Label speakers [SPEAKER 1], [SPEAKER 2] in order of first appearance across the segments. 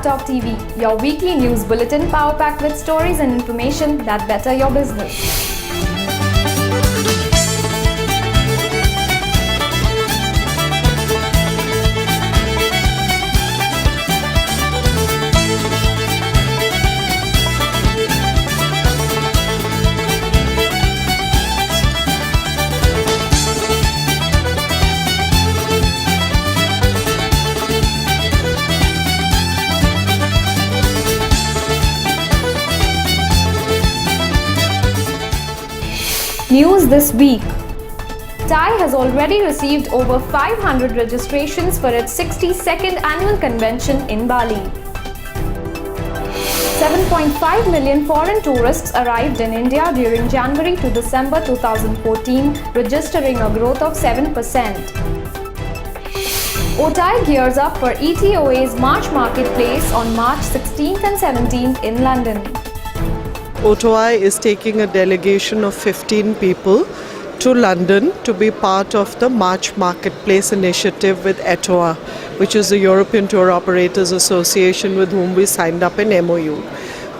[SPEAKER 1] Talk TV, your weekly news bulletin power-packed with stories and information that better your business. News this week. TIE has already received over 500 registrations for its 62nd annual convention in Bali. 7.5 million foreign tourists arrived in India during January to December 2014, registering a growth of 7%. OTAI gears up for ETOA's March Marketplace on March 16th and 17th in London.
[SPEAKER 2] OTAI is taking a delegation of 15 people to London to be part of the March Marketplace initiative with ETOA, which is the European Tour Operators Association with whom we signed up an MOU.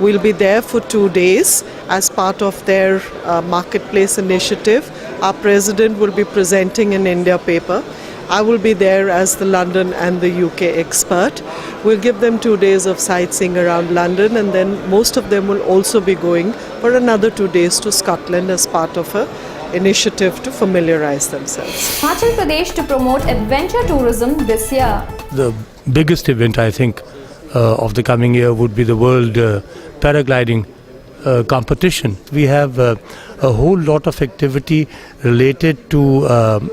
[SPEAKER 2] We'll be there for 2 days as part of their Marketplace initiative. Our president will be presenting an India paper. I will be there as the London and the UK expert. We'll give them 2 days of sightseeing around London, and then most of them will also be going for another 2 days to Scotland as part of an initiative to familiarize themselves.
[SPEAKER 1] Himachal Pradesh to promote adventure tourism this year.
[SPEAKER 3] The biggest event, I think, of the coming year would be the World Paragliding competition. We have a whole lot of activity related to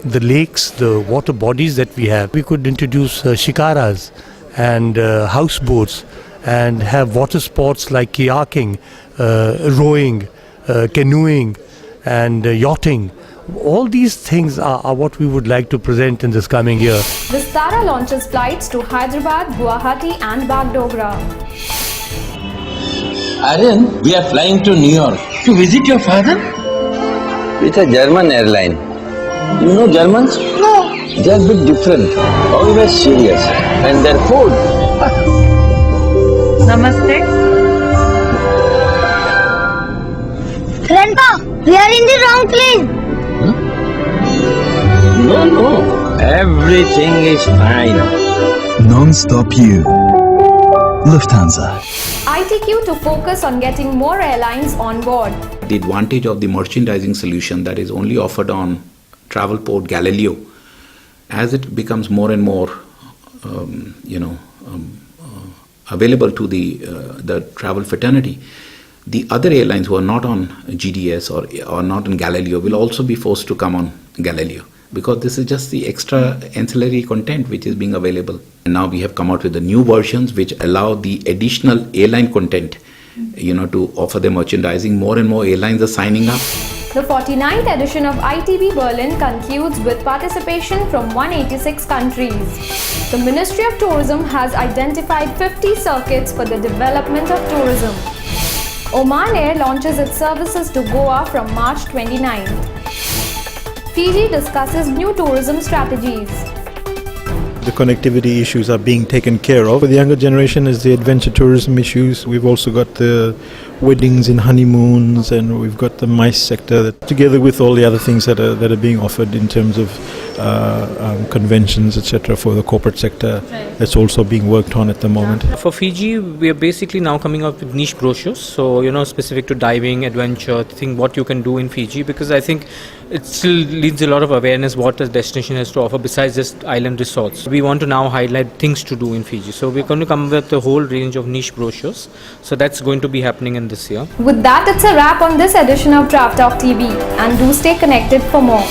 [SPEAKER 3] the lakes, the water bodies that we have. We could introduce shikaras and houseboats and have water sports like kayaking, rowing, canoeing and yachting. All these things are what we would like to present in this coming year.
[SPEAKER 1] Vistara launches flights to Hyderabad, Guwahati and Bagdogra.
[SPEAKER 4] Aryan, we are flying to New York to visit your father?
[SPEAKER 5] With a German airline.
[SPEAKER 4] You know Germans?
[SPEAKER 5] No.
[SPEAKER 4] They are a bit different, always serious. And their food.
[SPEAKER 6] Namaste.
[SPEAKER 7] Grandpa, we are in the wrong plane.
[SPEAKER 4] No. Everything is fine.
[SPEAKER 8] Non-stop you. Lufthansa.
[SPEAKER 1] ITQ to focus on getting more airlines on board.
[SPEAKER 9] The advantage of the merchandising solution that is only offered on Travelport Galileo, as it becomes more and more, available to the travel fraternity, the other airlines who are not on GDS or not on Galileo will also be forced to come on Galileo, because this is just the extra ancillary content which is being available. And now we have come out with the new versions which allow the additional airline content, to offer the merchandising. More and more airlines are signing up.
[SPEAKER 1] The 49th edition of ITB Berlin concludes with participation from 186 countries. The Ministry of Tourism has identified 50 circuits for the development of tourism. Oman Air launches its services to Goa from March 29th. Fiji discusses new tourism strategies.
[SPEAKER 10] The connectivity issues are being taken care of. For the younger generation is the adventure tourism issues. We've also got the weddings and honeymoons, and we've got the MICE sector, that, together with all the other things that are being offered in terms of conventions, etc. for the corporate sector. That's also being worked on at the moment.
[SPEAKER 11] For Fiji, we are basically now coming up with niche brochures, so specific to diving, adventure, what you can do in Fiji, because I think it still leads a lot of awareness what the destination has to offer besides just island resorts. We want to now highlight things to do in Fiji, so we're going to come with a whole range of niche brochures. So that's going to be happening in this year.
[SPEAKER 1] With that, it's a wrap on this edition of Travel Talk TV, and do stay connected for more.